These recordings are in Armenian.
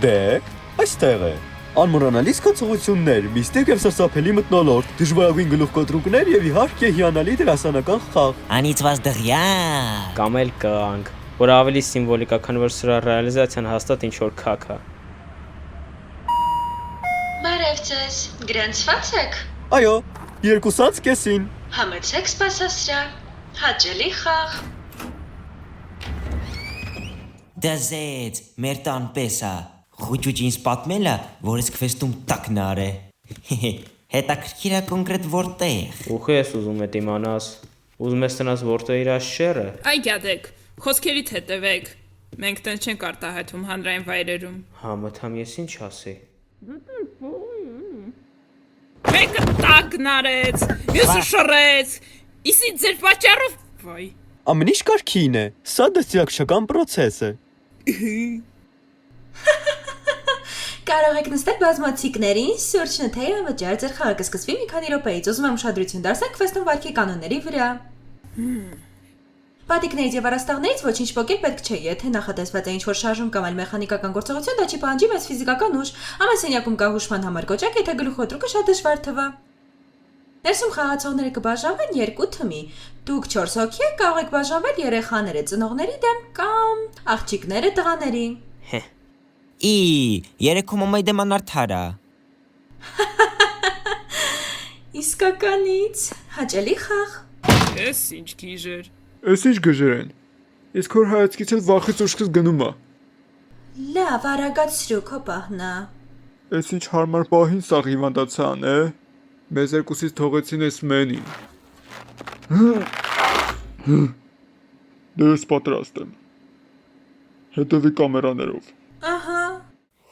Դե, այստեղ է։ Անմոռանալի զգացողություններ, միստիկ եւ սարսափելի մթնոլորտ, դժվարագույն գլուխկոտրուկներ եւ իհարկե հիանալի դերասանական խաղ։ Անիծված դղյա։ Կամ էլ կանգ, որ ավելի սիմվոլիկ է, քան որ սրա ռեալիզացիան հաստատ ինչ որ քաք է։ Բարև ձեզ, գրանցված եք։ Այո, 2:30 Համեցեք սպասասրա, հաճելի խաղ։ Դզեց, մեր տան պես է։ Խուճուճ ինձ պատմել է, որ ես քվեստում տակնար է։ Հետաքրքիր է կոնկրետ որտեղ։ Ուխի ես ուզում է իմանաս։ Ուզում ես տնաս որտեղ իր շերը։ Այ գյադեք, խոսքերիդ հետևեք։ Մենք տեն չենք արտահայտվում հանրային վայրերում։ Համըթամ ես ինչ ասի։ Մեկը տակնարեց, մյուսը շռեց։ Իսի ձեր պատճառով։ Վայ։ Ամեն ինչ կարգին է։ Սա դաստիարակչական process է։ Կարող եք նստել բազմոցիկներին, սուրճ նթեյ անվճար, ձեր խաղը կսկսվի մի քանի րոպեից, ուզում եմ ուշադրություն դարձնել քվեստում վարքի կանոնների վրա։ Պատիկներից եւ առաստաղներից ոչինչ փոկել պետք չէ, եթե նախատեսված է ինչ-որ շարժում կամ այլ մեխանիկական գործողություն, դա չի պահանջի մեծ ֆիզիկական ուժ, ամեն սենյակում կա հուշման համար կոճակ, եթե գլուխոտրուկը շատ դժվար թվա։ Ներսում խաղացողները կբաժանվեն 2 թմի։ Դուք 4 հոգի եք, կարող եք բաժանվել երեխաները ծնողների դեմ կամ աղջիկները տղաների։ Երեքում ամայի դեմ անարդար է։ Իսկականից, հաճելի խաղ։ Էս ինչ գիժեր։ Էս ինչ գժեր են։ Իսկ հոր հայացքից էլ վախից ուշքս գնում է։ Լավ, արագացրու քո պահնա։ Էս ինչ հարմար պահին սա հիվանդացան է։ Մեզ երկուսից թողեցին էս մենին։ Դե ես պատրաստ եմ։ Հետևի կամերաներով։ Ահա։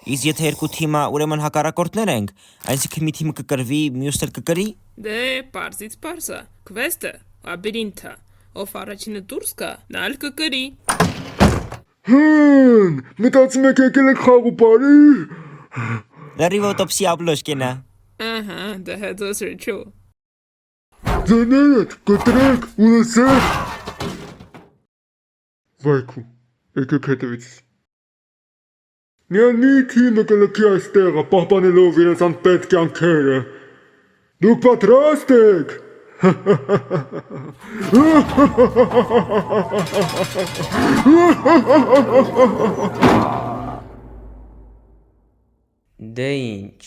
Իսկ եթե երկու թիմը ուրեմն հակառակորդներ ենք, այսինքն մի թիմը կկրվի, մյուսը կկրի։ Դե, պարզից պարզա, քվեստը, լաբիրինթը, ով առաջինը դուրս գա, նա էլ կկրի։ Մտածում եք եկել եք խաղ ու բարի։ Լրիվ օտոպսի աբլոշկենա։ Ահա, դա հետո սրճու։ Ձեներդ կտրեք ու լսեք։ Վայքու, եկեք հետևից։ Միան մի թիմը կլքի այստեղը, պահպանելով իրենց անպետք կյանքերը։ Դուք պատրաստ եք։ Դե ինչ,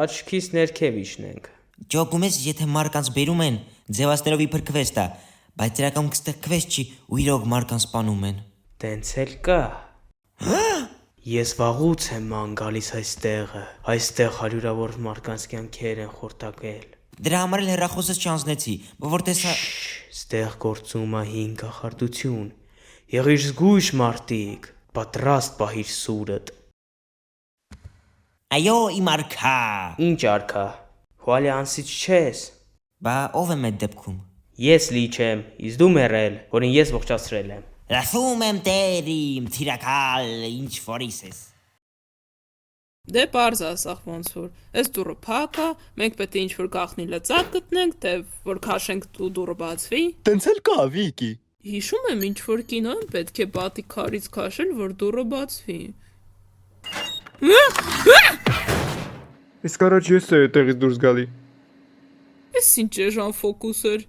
աչքիս ներքև իջնենք։ Ջոգում ես, եթե մարկանց բերում են, ձևացներով իբր քվեստ է, բայց իրականում կստեղ քվեստ չի ու իրոք մարկանց սպանում են։ Տենց էլ կա։ Ես վաղուց եմ ման գալիս այստեղը։ Այստեղ հարյուրավոր մարդկանց կյանքեր են խորտակել։ Դրա համար էլ հեռախոսս չանձնեցի, որ տեսա։ Ստեղ գործում է հին կախարդություն։ Եղիր զգույշ մարդիկ, պատրաստ պահիր սուրդ։ Այո, իմ արքա։ Ինչ արքա։ Հուալի անսիչ չես։ Բա ով եմ այդ դեպքում։ Ես լիչ եմ, իսկ դու մեռել, որին ես ողջացրել եմ։ Լսում եմ տերիմ, թիրակալ, ինչ որիս ես։ Դե պարզ ասախ ոնց որ, այս դուրը փակ է, մենք պետք է ինչ-որ գաղտնի լծակ գտնենք, թե որ քաշենք ու դուրը բացվի։ Տենց էլ կա, Վիկի։ Հիշում եմ ինչ-որ կինոն պետք է պատի քարից քաշել, որ դուրը բացվի։ Իսկ առաջ ես է այդտեղից դուրս գալի։ Էս ինչ էժան ֆոկուս էր։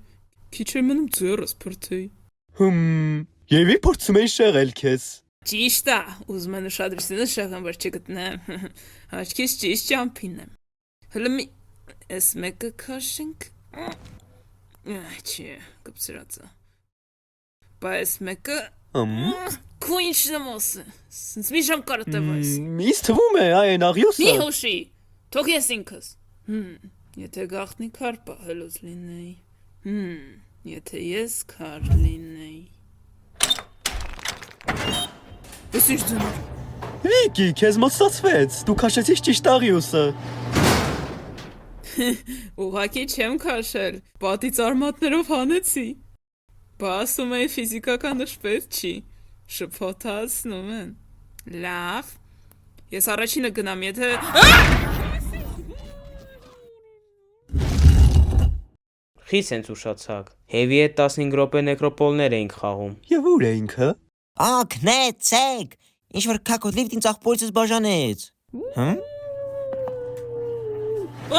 Քիչ էր մնում ձեռս փրթեի։ Եվի փորձում էի շեղել քեզ։ Ճիշտ է, ուզում եմ ուշադրությունը շեղեմ, որ չգտնեմ։ Աչքիս ճիշտ ճամփին եմ։ Հələ մի էս մեկը քաշենք։ Չի, կպցրած է։ Բայց մեկը քո ինչ նամոսը։ Սենց մի ժամ կարոտևայս։ Ինձ թվում է այն աղյուսը։ Մի հուշի։ Թող ես ինքս։ Եթե գաղտնի քար պահելուց լինեի։ Եթե ես քար լինեի։ Ես ինչ դնում։ Վիկի, քեզ մոստացվեց, դու քաշեցիր ճիշտ աղյուսը։ Ուղղակի չեմ քաշել, պատից արմատներով հանեցի։ Բա ասում էի ֆիզիկական նշպես չի, շփոթացնում են։ Լավ, ես առաջինը գնամ, եթե… Խի սենց ուշացակ։ Հևի հետ 15 րոպե նեկրոպոլներ էինք խաղում։ Եվ ուր է ինքը։ Ակնեցեք, Ինչ որ քակոդլիվ ինձ աղբորից բաժանեց։ Հա՞։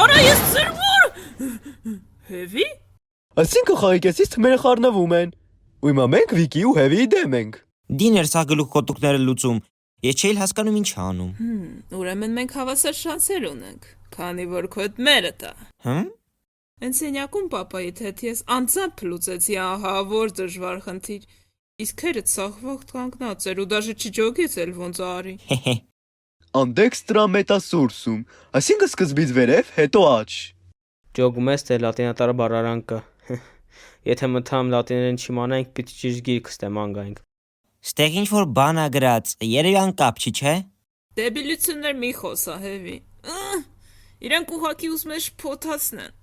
Արա ես ծրվոր։ Հևի։ Այսինքն խաղիկեսից թմերը խառնվում են։ Ու հիմա մենք Վիկի ու Հևիի դեմ ենք։ Դիներ սա գլուխկոտրուկները լուծում։ Ես չէի հասկանում ինչ անում։ Ուրեմն մենք հավասար շանսեր ունենք, քանի որ քո հետ մերը տա։ Հա՞։ Այն սենյակում պապայիդ հետ ես անձամբ լուծեցի ահա որ դժվար խնդիր։ Իսկ հերդ սաղվող կանգնած էր ու դաժե չջոգեց էլ ոնց արի։ Անդեքստրա մետասուրսում, այսինքն սկզբից վերև, հետո աջ։ Ջոգում ես թե լատինատար բառարանքը։ Եթե մտամ լատիներեն չիմանայինք, պիտի ճիշտ գիրք ստեմ անգայինք։ Ստեղ ինչ որ բան ա գրած, երևի անկապ չի, չէ։ Դեբիլություններ մի խոսա հևի։ Իրանք ուղակի ուզում են շփոթացնեն։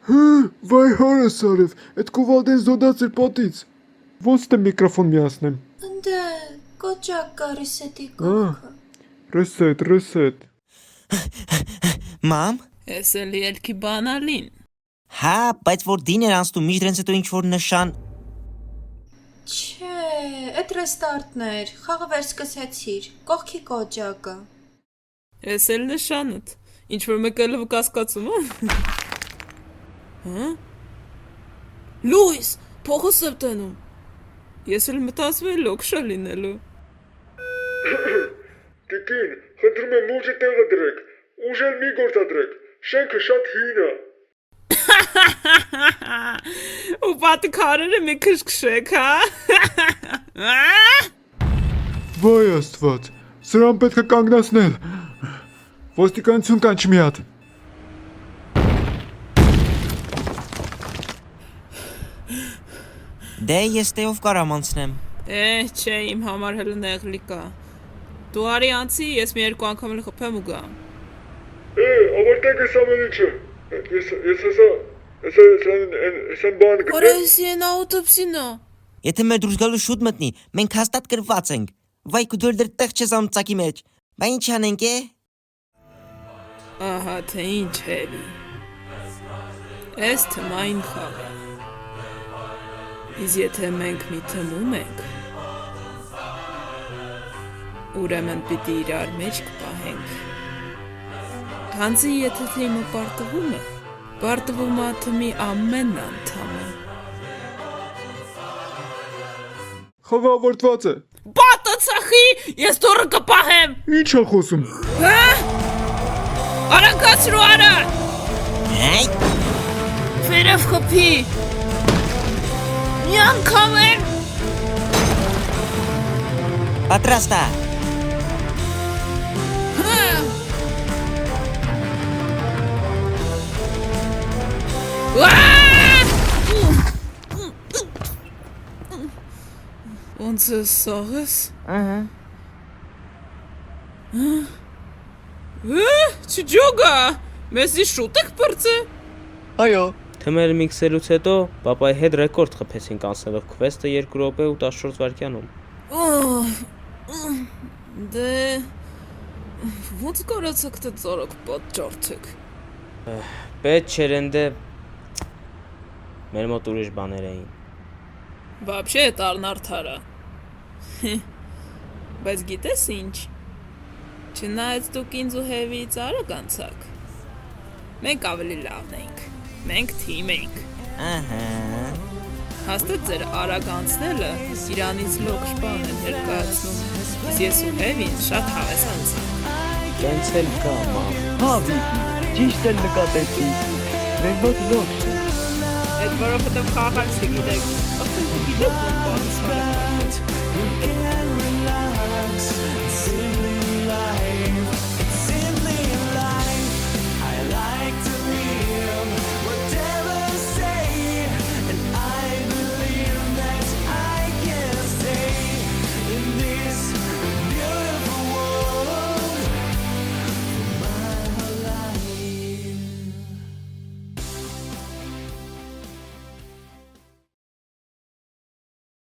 Վայ հարս արև, այդ կուվալդեն զոդած էր պատից։ Ոնց թե միկրոֆոն միացնեմ։ Ընդ կոճակ կա ռեսետի կողքը։ Ռեսետ։ Մամ։ Ես էլի ելքի բանալին։ Հա, բայց որ դիներ անցնում միշտ դրանց հետո ինչ որ նշան։ Չէ, այդ ռեստարտներ, խաղը վերսկսեցիր, կողքի կոճակը։ Ես էլ նշանդ։ Ինչ որ մեկ էլ կասկածում ա։ Հա? Լուիս, փողոց եմ տանում։ Ես էլ մտածում եմ լոքշա լինելու։ Տիկին, խնդրում եմ ուժը տեղը դրեք, ուժել մի գործադրեք, շենքը շատ հին է։ Ու պատկարերը մի քշքշեք, հա։ Վայ աստված, սրան պետք է կանգնացնել։ Ոստիկանություն կանչ մի հատ։ Դե ես տեով կարամ անցնեմ։ Չէ, իմ համար հələ նեղլիկ ա։ Դու արի անցի, ես մի երկու անգամ էլ խփեմ ու գամ։ Ավարտեք ես ամեն ինչը։ Ես են բան գտել։ Օրեսին աուտոպսինո։ Եթե մեր դուրս գալու շուտ մտնի, մենք հաստատ գրված ենք։ Վայ քու դեռ տեղ չես ամծակի մեջ։ Բա ինչ անենք է։ Ահա թե ինչ հեվի։ Էս թմային խաղ է։ Իսկ եթե մենք մի թմում ենք, ուրեմն պիտի իրար մեջ կպահենք։ Քանզի եթե թիմը պարտվում է թմի ամեն անդամը։ Խաղը ավարտված է։ Բատը ծախի, ես դուրը կպահեմ։ Ինչ է խոսում։ Հա? Արագացրու արա։ Այ, Վերև խփի։ Մի անգամ եմ։ պատրաստ է։ Ոնց է սաղես։ Ահա։ Չջոգա, մեզի շուտ եք պրծե։ Այո, Թմերը միքսելուց հետո պապայի հետ ռեկորդ խփեցինք անցնելով քվեստը 2 րոպե ու 14 վայրկյանում։ Դե ոնց կարացաք թե ծարակ պատճառթեք։ Պետք չէր ընդե մեր մոտ ուրիշ բաներ էին։ Вообще это արնարդարա։ Բայց գիտես ինչ։ Չնայած դուք ինձ ու հևից արագ անցաք։ Մենք ավելի լավն ենք։ Մենք թիմ ենք։ Ահա։ Հաստատ ձեր արագ անցնելը Իրանից լոքշ բան է ներկայացնում։ Իսկ ես ու հևին շատ հավես անցանք։ Տենց էլ կա, մամ։ հա Վիկի, ճիշտ էլ նկատեցի։ Մեր մոտ լոքշ է։ Այդ որովհետև խաղալ չգիտեք։ Ախր դու գիտեք ոնց բան